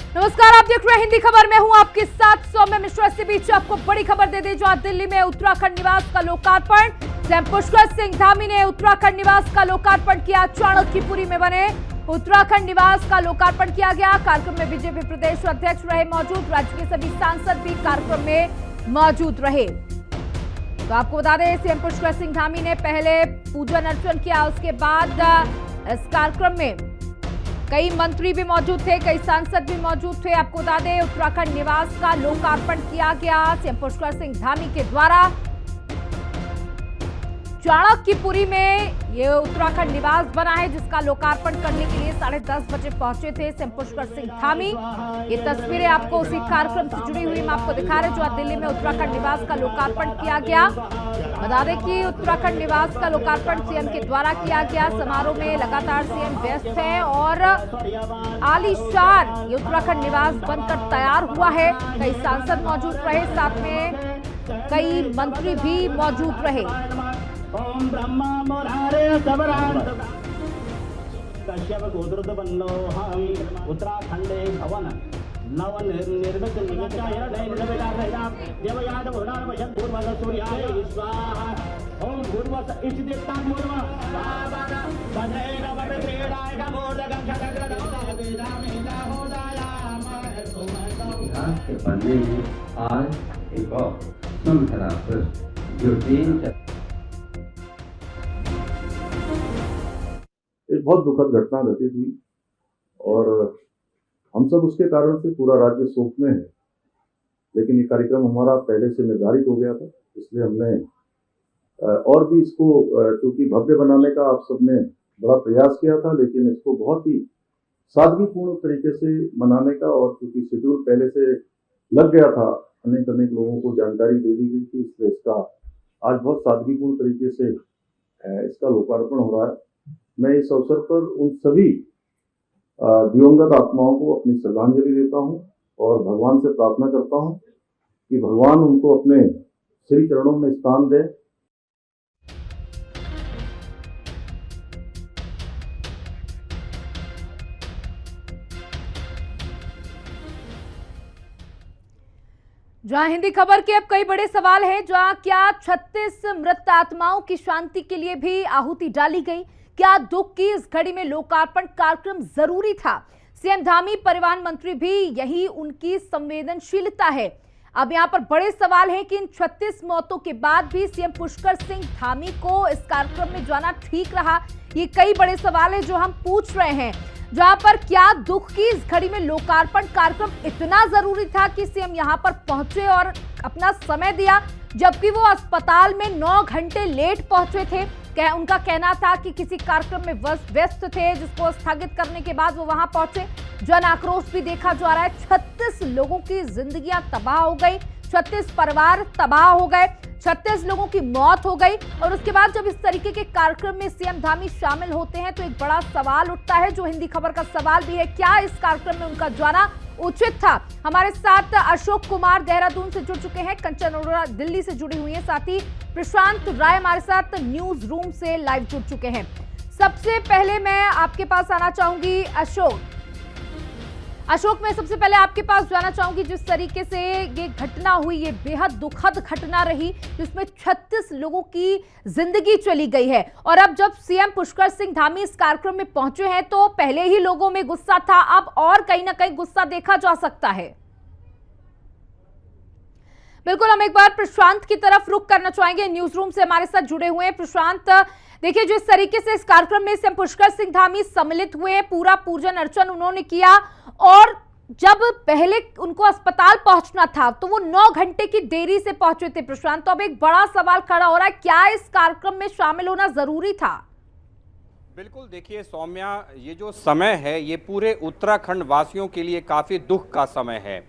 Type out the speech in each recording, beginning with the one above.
नमस्कार, आप देख रहे हैं हिंदी खबर। मैं हूं आपके साथ सौम्य मिश्रा। इसी बीच आपको बड़ी खबर दे दें, जो आज दिल्ली में उत्तराखंड निवास का लोकार्पण। सीएम पुष्कर सिंह धामी ने उत्तराखंड निवास का लोकार्पण किया। चाणक्यपुरी में बने उत्तराखंड निवास का लोकार्पण किया गया। कार्यक्रम में बीजेपी प्रदेश अध्यक्ष रहे मौजूद, राज्य के सभी सांसद भी कार्यक्रम में मौजूद रहे। तो आपको बता दें, सीएम पुष्कर सिंह धामी ने पहले पूजन अर्चन किया, उसके बाद इस कार्यक्रम में कई मंत्री भी मौजूद थे, कई सांसद भी मौजूद थे। आपको बता दें, उत्तराखंड निवास का लोकार्पण किया गया सीएम पुष्कर सिंह धामी के द्वारा। चाणक्यपुरी में ये उत्तराखंड निवास बना है, जिसका लोकार्पण करने के लिए 10:30 बजे पहुंचे थे सीएम पुष्कर सिंह धामी। ये तस्वीरें आपको उसी कार्यक्रम से जुड़ी हुई मैं आपको दिखा रहे, जो आज दिल्ली में उत्तराखंड निवास का लोकार्पण किया गया। बता दें कि उत्तराखंड निवास का लोकार्पण सीएम के द्वारा किया गया। समारोह में लगातार सीएम व्यस्त है और आलीशान ये उत्तराखंड निवास बनकर तैयार हुआ है। कई सांसद मौजूद रहे, साथ में कई मंत्री भी मौजूद रहे। ओम ब्रह्मा मुरारे सबरांत कश्यप गोत्रद बन्नो हम उत्तराखंडे भवन नव निर्मित निमित्ताय नैनवेदाय देवयाद भुवनान वशं पूर्वज सूर्याय स्वाहा ओम भूर्वस इति देवता मूर्व स्वाहा बधेन वपेत्रेणाय नमोदगं शतग्रदं वेदामेदा होदाया इतिहास के पन्ने में आज एक और सुनहरा पृष्ठ जो एक बहुत दुखद घटना घटित हुई और हम सब उसके कारण से पूरा राज्य शोक में है। लेकिन ये कार्यक्रम हमारा पहले से निर्धारित हो गया था, इसलिए हमने और भी इसको क्योंकि भव्य बनाने का आप सबने बड़ा प्रयास किया था, लेकिन इसको बहुत ही सादगीपूर्ण तरीके से मनाने का, और क्योंकि शेड्यूल पहले से लग गया था, अनेक लोगों को जानकारी दे दी गई थी, इसलिए इसका आज बहुत सादगीपूर्ण तरीके से इसका लोकार्पण हो रहा है। मैं इस अवसर पर उन सभी दिवंगत आत्माओं को अपनी श्रद्धांजलि देता हूं और भगवान से प्रार्थना करता हूं कि भगवान उनको अपने श्री चरणों में स्थान दे। जहां हिंदी खबर के अब कई बड़े सवाल हैं, जहां क्या 36 मृत आत्माओं की शांति के लिए भी आहुति डाली गई? क्या दुख की इस घड़ी में लोकार्पण कार्यक्रम जरूरी था? सीएम धामी, परिवहन मंत्री भी, यही उनकी संवेदनशीलता है। अब यहां पर बड़े सवाल हैं कि इन 36 मौतों के बाद भी सीएम पुष्कर सिंह धामी को इस कार्यक्रम में जाना ठीक रहा। ये कई बड़े सवाल हैं जो हम पूछ रहे हैं, जहां पर क्या दुख की इस घड़ी में लोकार्पण कार्यक्रम इतना जरूरी था कि सीएम यहां पर पहुंचे और अपना समय दिया, जबकि वो अस्पताल में 9 घंटे लेट पहुंचे थे। उनका कहना था कि किसी कार्यक्रम में व्यस्त थे, जिसको स्थगित करने के बाद वो वहां पहुंचे। जन आक्रोश भी देखा जा रहा है। 36 लोगों की जिंदगियां तबाह हो गई, 36 परिवार तबाह हो गए, 36 लोगों की मौत हो गई। और उसके बाद जब इस तरीके के कार्यक्रम में सीएम धामी शामिल होते हैं, तो एक बड़ा सवाल उठता है, जो हिंदी खबर का सवाल भी है, क्या इस कार्यक्रम में उनका जाना उचित था? हमारे साथ अशोक कुमार देहरादून से जुड़ चुके हैं, कंचन अरोड़ा दिल्ली से जुड़ी हुई हैं, साथ ही प्रशांत राय हमारे साथ न्यूज रूम से लाइव जुड़ चुके हैं। सबसे पहले मैं आपके पास आना चाहूंगी अशोक, मैं सबसे पहले आपके पास जाना चाहूंगी, जिस तरीके से ये घटना हुई, ये बेहद दुखद घटना रही, जिसमें 36 लोगों की जिंदगी चली गई है। और अब जब सीएम पुष्कर सिंह धामी इस कार्यक्रम में पहुंचे हैं, तो पहले ही लोगों में गुस्सा था, अब और कहीं ना कहीं गुस्सा देखा जा सकता है। बिल्कुल, हम एक बार प्रशांत की तरफ रुख करना चाहेंगे, न्यूज रूम से हमारे साथ जुड़े हुए हैं। प्रशांत, देखिए, जिस तरीके से इस कार्यक्रम में सीएम पुष्कर सिंह धामी सम्मिलित हुए, पूरा पूजन अर्चन उन्होंने किया, और जब पहले उनको अस्पताल पहुंचना था तो वो 9 घंटे की देरी से पहुंचे थे। प्रशांत, तो अब एक बड़ा सवाल खड़ा हो रहा है, क्या इस कार्यक्रम में शामिल होना जरूरी था? बिल्कुल, देखिए सौम्या, ये जो समय है ये पूरे उत्तराखंड वासियों के लिए काफ़ी दुख का समय है।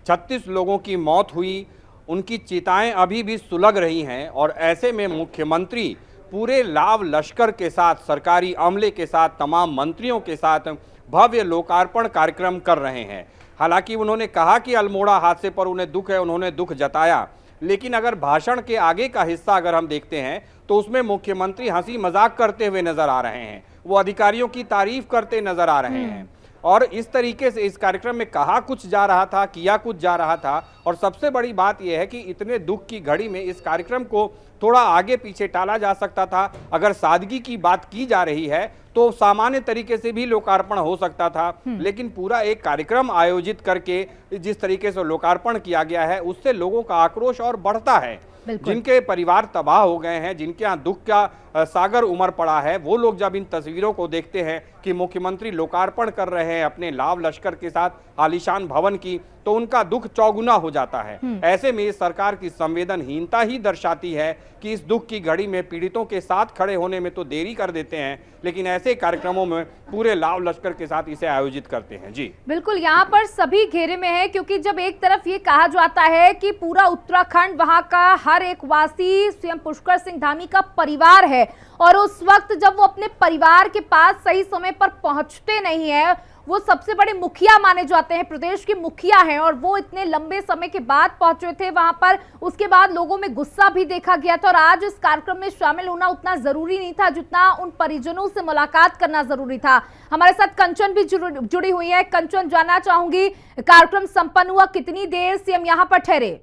36 लोगों की मौत हुई, उनकी चिताएं अभी भी सुलग रही हैं, और ऐसे में मुख्यमंत्री पूरे लाव लश्कर के साथ, सरकारी अमले के साथ, तमाम मंत्रियों के साथ भव्य लोकार्पण कार्यक्रम कर रहे हैं। हालांकि उन्होंने कहा कि अल्मोड़ा हादसे पर उन्हें दुख है, उन्होंने दुख जताया, लेकिन अगर भाषण के आगे का हिस्सा अगर हम देखते हैं तो उसमें मुख्यमंत्री हंसी मजाक करते हुए नजर आ रहे हैं, वो अधिकारियों की तारीफ करते नजर आ रहे हैं। और इस तरीके से इस कार्यक्रम में कहा कुछ जा रहा था, किया कुछ जा रहा था। और सबसे बड़ी बात यह है कि इतने दुख की घड़ी में इस कार्यक्रम को थोड़ा आगे पीछे टाला जा सकता था। अगर सादगी की बात की जा रही है तो सामान्य तरीके से भी लोकार्पण हो सकता था, लेकिन पूरा एक कार्यक्रम आयोजित करके जिस तरीके से लोकार्पण किया गया है उससे लोगों का आक्रोश और बढ़ता है। जिनके परिवार तबाह हो गए हैं, जिनके यहाँ दुख का सागर उमड़ पड़ा है, वो लोग जब इन तस्वीरों को देखते हैं कि मुख्यमंत्री लोकार्पण कर रहे हैं अपने लाव लश्कर के साथ आलीशान भवन की, तो उनका दुख चौगुना हो जाता है। ऐसे में सरकार की संवेदनहीनता ही दर्शाती है कि इस दुख की घड़ी में पीड़ितों के साथ खड़े होने में तो देरी कर देते हैं, लेकिन ऐसे कार्यक्रमों में पूरे लाव लश्कर के साथ इसे आयोजित करते हैं। जी बिल्कुल, यहाँ पर सभी घेरे में है, क्योंकि जब एक तरफ ये कहा जाता है कि पूरा उत्तराखंड, वहां का हर एक वासी सीएम पुष्कर सिंह धामी का परिवार है, और उस वक्त जब वो अपने परिवार के पास सही समय पर पहुंचते नहीं है, वो सबसे बड़े मुखिया माने जाते हैं, प्रदेश के मुखिया हैं, और वो इतने लंबे समय के बाद पहुंचे थे वहां पर। उसके बाद लोगों में गुस्सा भी देखा गया था, और आज इस कार्यक्रम में शामिल होना उतना जरूरी नहीं था जितना उन परिजनों से मुलाकात करना जरूरी था। हमारे साथ कंचन भी जुड़ी हुई है। कंचन, जानना चाहूंगी, कार्यक्रम संपन्न हुआ, कितनी देर सीएम यहाँ पर ठहरे?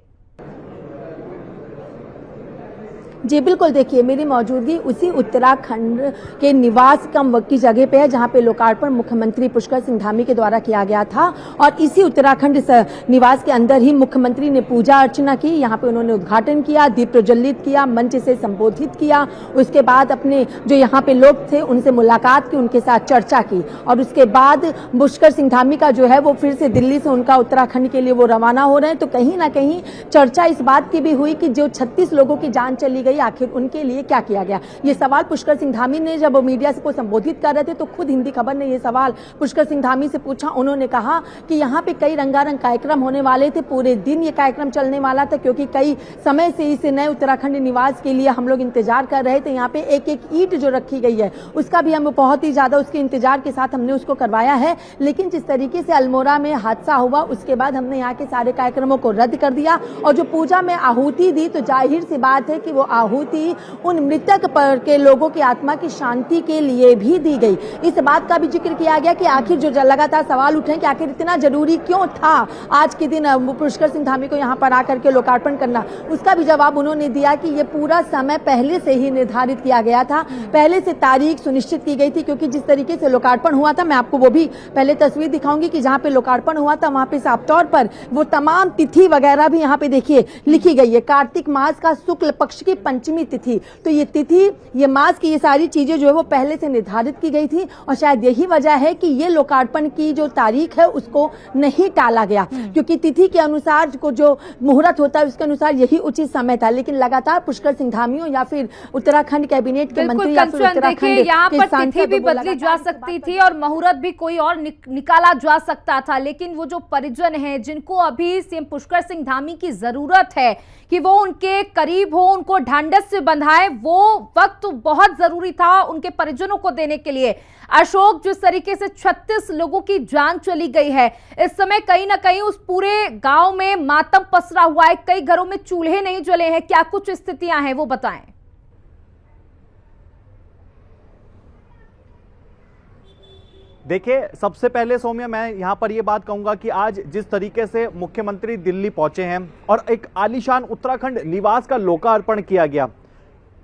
जी बिल्कुल, देखिए मेरी मौजूदगी उसी उत्तराखंड के निवास कम वक्त की जगह पे है जहां पे लोकार्पण मुख्यमंत्री पुष्कर सिंह धामी के द्वारा किया गया था, और इसी उत्तराखंड निवास के अंदर ही मुख्यमंत्री ने पूजा अर्चना की। यहां पे उन्होंने उद्घाटन किया, दीप प्रज्वलित किया, मंच से संबोधित किया। उसके बाद अपने जो यहाँ पे लोग थे उनसे मुलाकात की, उनके साथ चर्चा की, और उसके बाद पुष्कर सिंह धामी का जो है वो फिर से दिल्ली से उनका उत्तराखंड के लिए वो रवाना हो रहे हैं। तो कहीं ना कहीं चर्चा इस बात की भी हुई कि जो 36 लोगों की जान चली गई, आखिर उनके लिए क्या किया गया। ये सवाल पुष्कर सिंह धामी ने जब मीडिया को संबोधित कर रहे थे तो खुद हिंदी खबर ने ये सवाल पुष्कर सिंह धामी से पूछा। उन्होंने कहा कि यहाँ पे कई रंगारंग कार्यक्रम होने वाले थे, पूरे दिन ये कार्यक्रम चलने वाला था, क्योंकि कई समय से इस नए उत्तराखंड निवास के लिए हम लोग इंतजार कर रहे थे। यहाँ पे एक एक ईंट जो रखी गई है उसका भी हम बहुत ही ज्यादा उसके इंतजार के साथ हमने उसको करवाया है। लेकिन जिस तरीके से अल्मोड़ा में हादसा हुआ उसके बाद हमने यहाँ के सारे कार्यक्रमों को रद्द कर दिया, और जो पूजा में आहुति दी तो जाहिर सी बात है कि वो आहुति उन मृतक पर के लोगों की आत्मा की शांति के लिए भी दी गई। इस बात का भी जिक्र किया गया कि आखिर जो लगातार सवाल उठे कि आखिर इतना जरूरी क्यों था आज के दिन पुष्कर सिंह धामी को यहाँ पर आकर के लोकार्पण करना, उसका भी जवाब उन्होंने दिया कि ये पूरा समय पहले से ही निर्धारित किया गया था, पहले से तारीख सुनिश्चित की गई थी। क्योंकि जिस तरीके से लोकार्पण हुआ था, मैं आपको वो भी पहले तस्वीर दिखाऊंगी कि जहाँ पे लोकार्पण हुआ था वहां पे साफ तौर पर वो तमाम तिथि वगैरह भी यहाँ पे देखिए लिखी गई है। कार्तिक मास का शुक्ल पक्ष की पंचमी तिथि, तो ये तिथि, ये मास की ये सारी चीजें जो है वो पहले से निर्धारित की गई थी, और शायद यही वजह है कि ये लोकार्पण की जो तारीख है उसको नहीं टाला गया, क्योंकि तिथि के अनुसार को जो मुहूर्त होता है उसके अनुसार यही उचित समय था। लेकिन लगातार पुष्कर सिंह धामियों या फिर उत्तराखंड कैबिनेट के मंत्री या फिर उत्तराखंड यहाँ पर तिथि भी बदली जा सकती थी और मुहूर्त भी कोई और निकाला जा सकता था, लेकिन वो जो परिजन हैं जिनको अभी सीएम पुष्कर सिंह धामी की जरूरत है कि वो उनके करीब हो, उनको ढांढस से बंधाए, वो वक्त बहुत जरूरी था उनके परिजनों को देने के लिए। अशोक, जिस तरीके से 36 लोगों की जान चली गई है, इस समय कहीं ना कहीं उस पूरे गांव में मातम पसरा हुआ है, कई घरों में चूल्हे नहीं जले हैं, क्या कुछ स्थितियां हैं वो बताएं। देखिए, सबसे पहले सौम्या मैं यहाँ पर ये बात कहूँगा कि आज जिस तरीके से मुख्यमंत्री दिल्ली पहुंचे हैं और एक आलीशान उत्तराखंड निवास का लोकार्पण किया गया,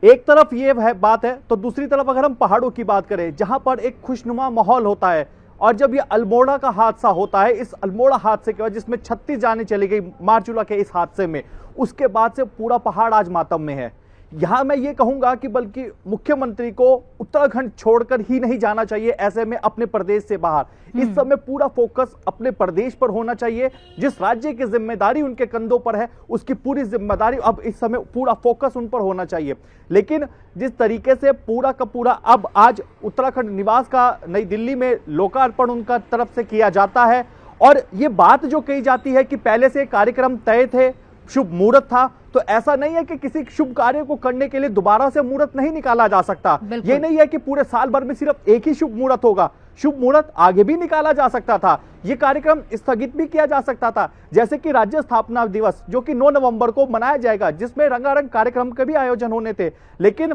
एक तरफ ये है बात है, तो दूसरी तरफ अगर हम पहाड़ों की बात करें जहां पर एक खुशनुमा माहौल होता है, और जब ये अल्मोड़ा का हादसा होता है, इस अल्मोड़ा हादसे के बाद जिसमें 36 जाने चली गई मारचूला के इस हादसे में, उसके बाद से पूरा पहाड़ आज मातम में है। यहां मैं ये कहूंगा कि बल्कि मुख्यमंत्री को उत्तराखंड छोड़कर ही नहीं जाना चाहिए, ऐसे में अपने प्रदेश से बाहर। इस समय पूरा फोकस अपने प्रदेश पर होना चाहिए। जिस राज्य की जिम्मेदारी उनके कंधों पर है उसकी पूरी जिम्मेदारी अब इस समय पूरा फोकस उन पर होना चाहिए। लेकिन जिस तरीके से पूरा का पूरा अब आज उत्तराखंड निवास का नई दिल्ली में लोकार्पण उनका तरफ से किया जाता है, और ये बात जो कही जाती है कि पहले से कार्यक्रम तय थे, शुभ मुहूर्त था, तो ऐसा नहीं है कि किसी शुभ कार्य को करने के लिए दोबारा से मुहूर्त नहीं निकाला जा सकता। ये नहीं है कि पूरे साल भर में सिर्फ एक ही शुभ मुहूर्त होगा, शुभ मुहूर्त आगे भी निकाला जा सकता था। ये कार्यक्रम स्थगित भी किया जा सकता था, जैसे कि राज्य स्थापना दिवस जो कि 9 नवंबर को मनाया जाएगा, जिसमें रंगारंग कार्यक्रम के भी आयोजन होने थे। लेकिन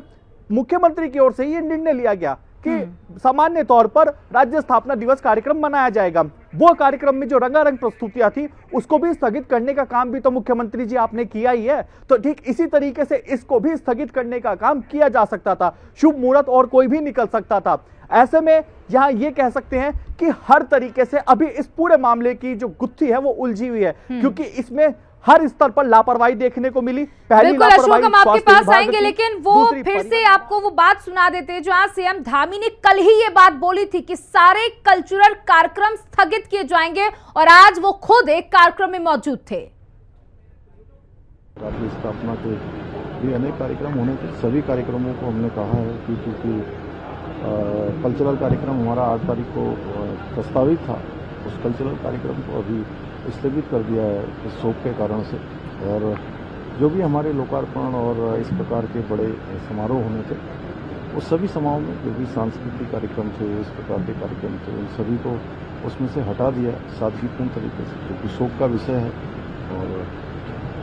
मुख्यमंत्री की ओर से ये निर्णय लिया गया कि सामान्य तौर पर राज्य स्थापना दिवस कार्यक्रम मनाया जाएगा। वो कार्यक्रम में जो रंगारंग प्रस्तुतियां थी उसको भी स्थगित करने का काम भी तो मुख्यमंत्री जी आपने किया ही है। तो ठीक इसी तरीके से इसको भी स्थगित करने का काम किया जा सकता था। शुभ मुहूर्त और कोई भी निकल सकता था। ऐसे में यहां ये कह सकते हैं कि हर तरीके से अभी इस पूरे मामले की जो गुत्थी है वो उलझी हुई है, क्योंकि इसमें हर स्तर पर लापरवाही देखने को मिली। पहली बिल्कुल अशोक, हम आपके पास आएंगे, लेकिन वो दूसरी फिर से आपको वो बात सुना देते हैं जहां सीएम धामी ने कल ही ये बात बोली थी कि सारे कल्चरल कार्यक्रम स्थगित किए जाएंगे, और आज वो खुद एक कार्यक्रम में मौजूद थे। राज्य स्थापना के भी अनेक कार्यक्रम होने थे। सभी कार्यक्रमों को हमने कहा है कि क्योंकि कल्चरल कार्यक्रम हमारा 8 तारीख को प्रस्तावित था, उस कल्चरल कार्यक्रम को अभी स्थगित कर दिया है इस शोक के कारण से। और जो भी हमारे लोकार्पण और इस प्रकार के बड़े समारोह होने थे, वो सभी समारोह में जो भी सांस्कृतिक कार्यक्रम थे, इस प्रकार के कार्यक्रम थे, उन सभी को उसमें से हटा दिया सादगीपूर्ण तरीके से, क्योंकि शोक का विषय है और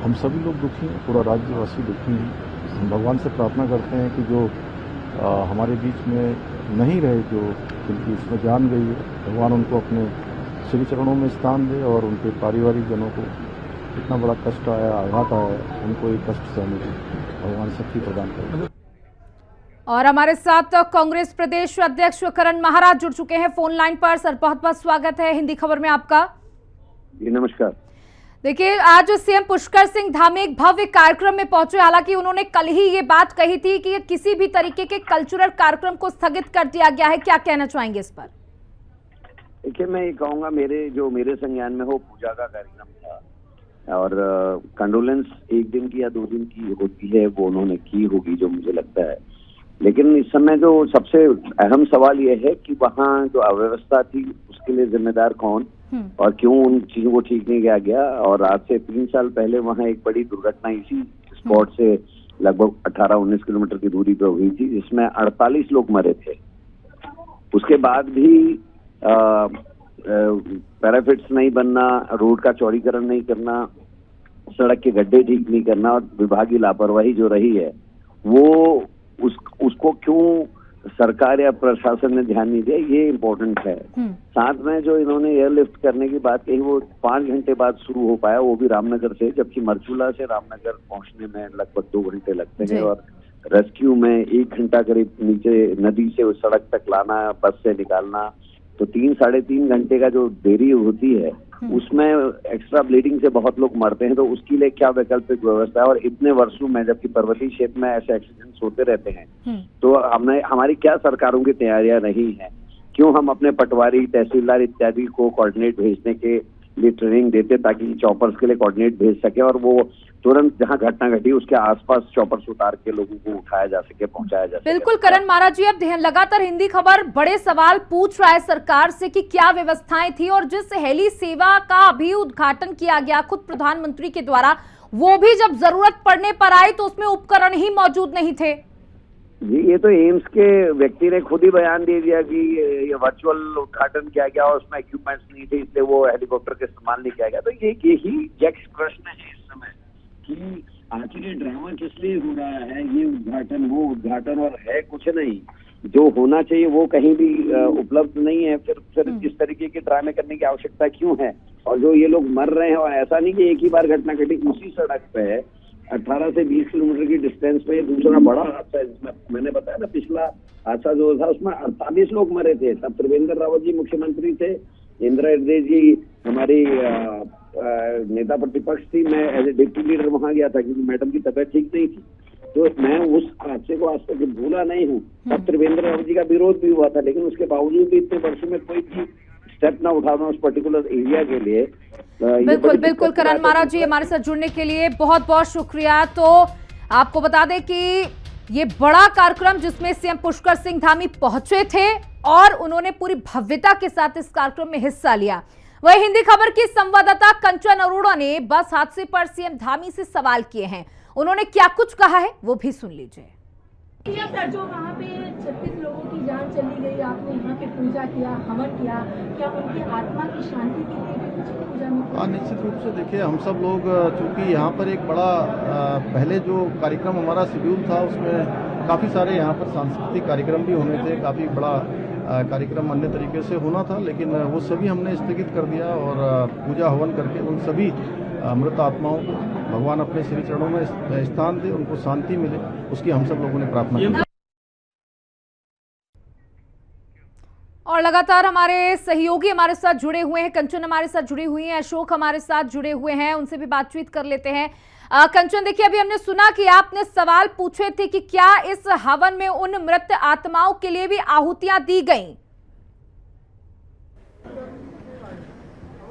हम सभी लोग दुखी हैं, पूरा राज्यवासी दुखी हैं। हम भगवान से प्रार्थना करते हैं कि जो हमारे बीच में नहीं रहे, जो जिनकी इसमें जान गई है, भगवान उनको अपने श्री चरणों में स्थान दे और उनके पारिवारिक जनों को इतना बड़ा कष्ट आया, आघात आया, उनको एक कष्ट सहने की भगवान शक्ति प्रदान करें। और हमारे साथ कांग्रेस प्रदेश अध्यक्ष करण महाराज जुड़ चुके हैं फोन लाइन पर। सर बहुत बहुत स्वागत है हिंदी खबर में आपका। जी नमस्कार। देखिए, आज सीएम पुष्कर सिंह धामी एक भव्य कार्यक्रम में पहुंचे। हालांकि उन्होंने कल ही ये बात कही थी कि किसी भी तरीके के कल्चरल कार्यक्रम को स्थगित कर दिया गया है। क्या कहना चाहेंगे इस पर? देखिए, मैं ये कहूँगा, मेरे संज्ञान में हो पूजा का कार्यक्रम था और कंडोलेंस 1 दिन की या 2 दिन की होती है, वो उन्होंने की होगी जो मुझे लगता है। लेकिन इस समय जो सबसे अहम सवाल ये है कि वहाँ जो अव्यवस्था थी उसके लिए जिम्मेदार कौन और क्यों उन चीजों को ठीक नहीं किया गया। और आज से 3 साल पहले वहाँ एक बड़ी दुर्घटना इसी स्पॉट से लगभग 18-19 किलोमीटर की दूरी पर हुई थी, जिसमें 48 लोग मरे थे। उसके बाद भी पैराफिट्स नहीं बनना, रोड का चौड़ीकरण नहीं करना, सड़क के गड्ढे ठीक नहीं करना और विभागीय लापरवाही जो रही है वो उसको क्यों सरकार या प्रशासन ने ध्यान नहीं दिया, ये इम्पोर्टेंट है। साथ में जो इन्होंने एयरलिफ्ट करने की बात कही वो 5 घंटे बाद शुरू हो पाया, वो भी रामनगर से, जबकि मरचूला से रामनगर पहुंचने में लगभग 2 घंटे लगते हैं और रेस्क्यू में 1 घंटा करीब नीचे नदी से उस सड़क तक लाना, बस से निकालना, तो 3-3.5 घंटे का जो देरी होती है उसमें एक्स्ट्रा ब्लीडिंग से बहुत लोग मरते हैं। तो उसके लिए क्या वैकल्पिक व्यवस्था है? और इतने वर्षों में जबकि पर्वतीय क्षेत्र में ऐसे एक्सीडेंट्स होते रहते हैं, तो हमारी क्या सरकारों की तैयारियां रही हैं? क्यों हम अपने पटवारी, तहसीलदार इत्यादि को कोऑर्डिनेट भेजने के लिए ट्रेनिंग देते ताकि चॉपर्स के लिए कोऑर्डिनेट भेज सके और वो तुरंत जहां घटना घटी उसके आसपास चॉपर्स उतार के लोगों को उठाया जा सके, पहुंचाया जा सके। बिल्कुल करण महाराज जी, अब लगातार हिंदी खबर बड़े सवाल पूछ रहा है सरकार से कि क्या व्यवस्थाएं थी, और जिस हेली सेवा का अभी उद्घाटन किया गया खुद प्रधानमंत्री के द्वारा, वो भी जब जरूरत पड़ने पर आई तो उसमें उपकरण ही मौजूद नहीं थे। जी, ये तो एम्स के व्यक्ति ने खुद ही बयान दे दिया कि ये वर्चुअल उद्घाटन किया गया और उसमें इक्विपमेंट्स नहीं थे, इसलिए वो हेलीकॉप्टर का इस्तेमाल नहीं किया गया। तो यही यक्ष प्रश्न है इस समय कि आखिर ये ड्रामा किस लिए हो रहा है, ये उद्घाटन वो उद्घाटन और है कुछ नहीं, जो होना चाहिए वो कहीं भी उपलब्ध नहीं है। फिर इस तरीके के ड्रामे करने की आवश्यकता क्यों है? और जो ये लोग मर रहे हैं, और ऐसा नहीं कि एक ही बार घटना घटी, उसी सड़क पे 18 से 20 किलोमीटर की डिस्टेंस पे दूसरा बड़ा हादसा है, जिसमें मैंने बताया ना पिछला हादसा जो था उसमें 48 लोग मरे थे। तब त्रिवेंद्र रावत जी मुख्यमंत्री थे, इंदिरा हृदय जी हमारी नेता प्रतिपक्ष थी, मैं एज ए डिप्टी लीडर वहां गया था क्योंकि मैडम की तबीयत ठीक नहीं थी, तो मैं उस हादसे को आज तक भूला नहीं हूँ। तब त्रिवेंद्र रावत जी का विरोध भी हुआ था, लेकिन उसके बावजूद भी इतने वर्षों में कोई भी स्टेप ना उठाना उस पर्टिकुलर एरिया के लिए। बिल्कुल करण महाराज जी, हमारे साथ जुड़ने के लिए बहुत बहुत शुक्रिया। तो आपको बता दें कि ये बड़ा कार्यक्रम जिसमें सीएम पुष्कर सिंह धामी पहुंचे थे और उन्होंने पूरी भव्यता के साथ इस कार्यक्रम में हिस्सा लिया। वही हिंदी खबर की संवाददाता कंचन अरोड़ा ने बस हादसे पर सीएम धामी से सवाल किए हैं। उन्होंने क्या कुछ कहा है वो भी सुन लीजिए। जो वहाँ पे 36 लोगों की जान चली गई, आपने यहाँ पे पूजा किया, हवन किया, क्या उनकी आत्मा की शांति के लिए भी कुछ पूजा में? हाँ, निश्चित रूप से देखिए, हम सब लोग चूँकि यहाँ पर एक बड़ा पहले जो कार्यक्रम हमारा शेड्यूल था उसमें काफ़ी सारे यहाँ पर सांस्कृतिक कार्यक्रम भी होने थे, काफ़ी बड़ा कार्यक्रम अन्य तरीके से होना था, लेकिन वो सभी हमने स्थगित कर दिया और पूजा हवन करके उन सभी मृत आत्माओं को भगवान अपने श्री चरणों में स्थान दे, उनको शांति मिले, उसकी हम सब लोगों ने प्रार्थना की। और लगातार हमारे सहयोगी हमारे साथ जुड़े हुए हैं, कंचन हमारे साथ जुड़ी हुई हैं, अशोक हमारे साथ जुड़े हुए हैं, उनसे भी बातचीत कर लेते हैं। कंचन, देखिए अभी हमने सुना कि आपने सवाल पूछे थे कि क्या इस हवन में उन मृत आत्माओं के लिए भी आहुतियां दी गईं?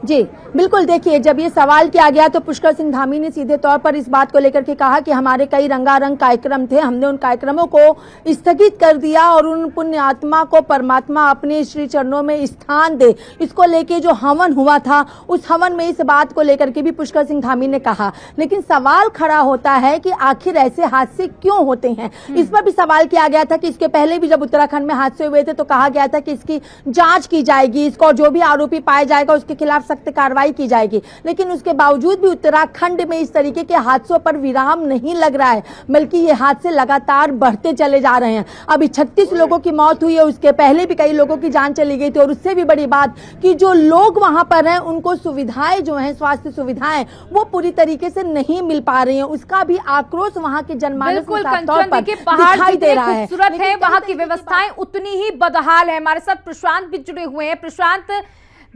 जी बिल्कुल, देखिए जब ये सवाल किया गया तो पुष्कर सिंह धामी ने सीधे तौर पर इस बात को लेकर के कहा कि हमारे कई रंगारंग कार्यक्रम थे, हमने उन कार्यक्रमों को स्थगित कर दिया और उन पुण्य आत्मा को परमात्मा अपने श्री चरणों में स्थान दे। इसको लेके जो हवन हुआ था उस हवन में इस बात को लेकर के भी पुष्कर सिंह धामी ने कहा, लेकिन सवाल खड़ा होता है कि आखिर ऐसे हादसे क्यों होते हैं। इस पर भी सवाल किया गया था कि इसके पहले भी जब उत्तराखंड में हादसे हुए थे तो कहा गया था कि इसकी जांच की जाएगी, इसको जो भी आरोपी पाया जाएगा उसके खिलाफ सख्त कार्रवाई की जाएगी, लेकिन उसके बावजूद भी उत्तराखंड में इस तरीके के हादसों पर विराम नहीं लग रहा है, बल्कि ये हादसे लगातार बढ़ते चले जा रहे हैं। अभी 36 लोगों की मौत हुई है, उसके पहले भी कई लोगों की जान चली गई थी और उससे भी बड़ी बात कि जो लोग वहां पर हैं उनको सुविधाएं जो हैं, स्वास्थ्य सुविधाएं वो पूरी तरीके से नहीं मिल पा रही हैं, उसका भी आक्रोश वहां के जनमानस में साफ तौर पर दिखाई दे रहा है। खूबसूरत है, वहां की व्यवस्थाएं उतनी ही बदहाल है। हमारे साथ प्रशांत भी जुड़े हुए हैं। प्रशांत,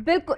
बिल्कुल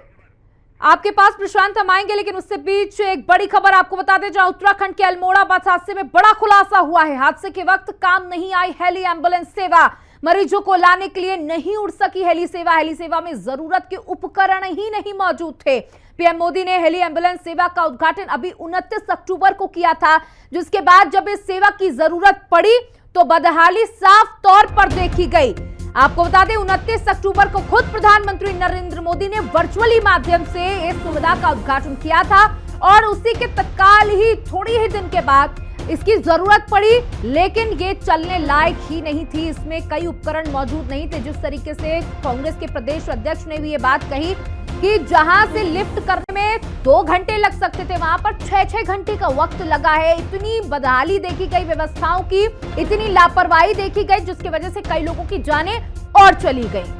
आपके पास प्रशांत हम आएंगे, लेकिन उससे बीच एक बड़ी खबर आपको बता दें, जहां उत्तराखंड के अल्मोड़ा बस हादसे में बड़ा खुलासा हुआ है। हादसे के वक्त काम नहीं आई हेली एम्बुलेंस सेवा, मरीजों को लाने के लिए नहीं उड़ सकी हेली सेवा। हेली सेवा में जरूरत के उपकरण ही नहीं मौजूद थे। पीएम मोदी ने हेली एम्बुलेंस सेवा का उद्घाटन अभी 29 अक्टूबर को किया था, जिसके बाद जब इस सेवा की जरूरत पड़ी तो बदहाली साफ तौर पर देखी गई। आपको बता दें 29 अक्टूबर को खुद प्रधानमंत्री नरेंद्र मोदी ने वर्चुअली माध्यम से इस सुविधा का उद्घाटन किया था और उसी के तत्काल ही थोड़ी ही दिन के बाद इसकी जरूरत पड़ी, लेकिन ये चलने लायक ही नहीं थी। इसमें कई उपकरण मौजूद नहीं थे। जिस तरीके से कांग्रेस के प्रदेश अध्यक्ष ने भी ये बात कही कि जहां से लिफ्ट करने में 2 घंटे लग सकते थे, वहां पर 6-6 घंटे का वक्त लगा है। इतनी बदहाली देखी गई व्यवस्थाओं की, इतनी लापरवाही देखी गई, जिसकी वजह से कई लोगों की जानें और चली गई।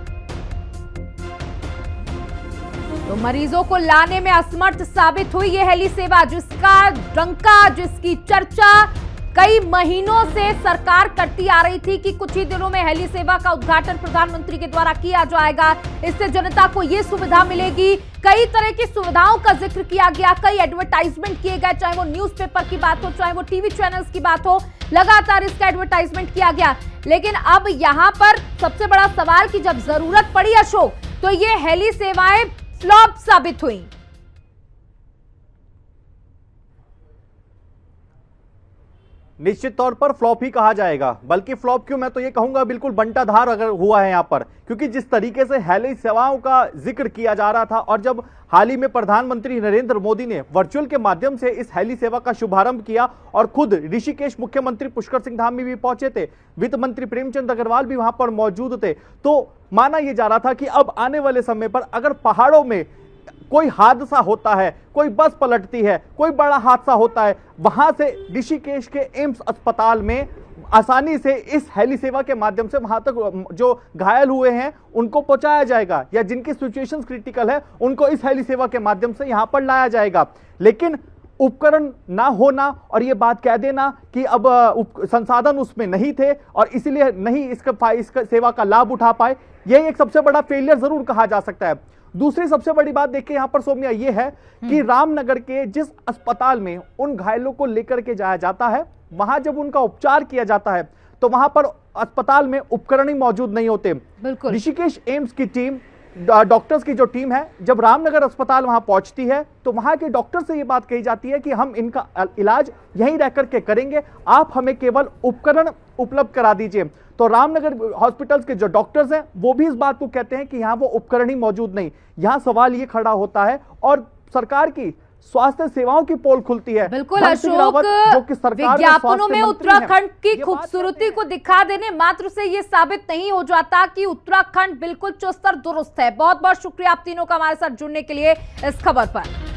तो मरीजों को लाने में असमर्थ साबित हुई ये हेली सेवा, जिसका डंका, जिसकी चर्चा कई महीनों से सरकार करती आ रही थी कि कुछ ही दिनों में हेली सेवा का उद्घाटन प्रधानमंत्री के द्वारा किया जाएगा, इससे जनता को ये सुविधा मिलेगी। कई तरह की सुविधाओं का जिक्र किया गया, कई एडवर्टाइजमेंट किए गए, चाहे वो न्यूज़पेपर की बात हो, चाहे वो टीवी चैनल्स की बात हो, लगातार इसका एडवर्टाइजमेंट किया गया। लेकिन अब यहां पर सबसे बड़ा सवाल कि जब जरूरत पड़ी अशोक, तो ये हेली सेवाएं फ्लॉप साबित हुई। निश्चित तौर पर फ्लॉप ही कहा जाएगा, बल्कि फ्लॉप क्यों, मैं तो ये कहूंगा बिल्कुल बंटाधार अगर हुआ है यहां पर, क्योंकि जिस तरीके से हेली सेवाओं का जिक्र किया जा रहा था और जब हाल ही में प्रधानमंत्री नरेंद्र मोदी ने वर्चुअल के माध्यम से इस हेली सेवा का शुभारंभ किया और खुद ऋषिकेश मुख्यमंत्री पुष्कर सिंह धामी भी पहुंचे थे, वित्त मंत्री प्रेमचंद अग्रवाल भी वहां पर मौजूद थे, तो माना यह जा रहा था कि अब आने वाले समय पर अगर पहाड़ों में कोई हादसा होता है, कोई बस पलटती है, कोई बड़ा हादसा होता है, वहां से ऋषिकेश के एम्स अस्पताल में आसानी से इस हेली सेवा के माध्यम से वहां तक जो घायल हुए हैं उनको पहुंचाया जाएगा, या जिनकी सिचुएशन क्रिटिकल है उनको इस हेली सेवा के माध्यम से यहां पर लाया जाएगा। लेकिन उपकरण ना होना और ये बात कह देना कि अब संसाधन उसमें नहीं थे और इसलिए नहीं इसका सेवा का लाभ उठा पाए, यह एक सबसे बड़ा फेलियर जरूर कहा जा सकता है। दूसरी सबसे बड़ी बात देखिए यहां पर सौम्या ये है कि रामनगर के जिस अस्पताल में उन घायलों को लेकर के जाया जाता है, वहां जब उनका उपचार किया जाता है तो वहां पर अस्पताल में उपकरण ही मौजूद नहीं होते। ऋषिकेश एम्स की टीम, डॉक्टर्स की जो टीम है, जब रामनगर अस्पताल वहां पहुंचती है तो वहां के डॉक्टर से ये बात कही जाती है कि हम इनका इलाज यहीं रह करके करेंगे, आप हमें केवल उपकरण उपलब्ध करा दीजिए। तो रामनगर हॉस्पिटल्स के जो डॉक्टर्स हैं वो भी इस बात को कहते हैं कि यहां वो उपकरण ही मौजूद नहीं। यहां सवाल ये खड़ा होता है और सरकार की स्वास्थ्य सेवाओं की पोल खुलती है। बिल्कुल अशोक, जो कि सरकार विज्ञापनों में उत्तराखंड की खूबसूरती को दिखा देने मात्र से ये साबित नहीं हो जाता कि उत्तराखंड बिल्कुल चुस्त और दुरुस्त है। बहुत बहुत शुक्रिया आप तीनों का हमारे साथ जुड़ने के लिए इस खबर पर।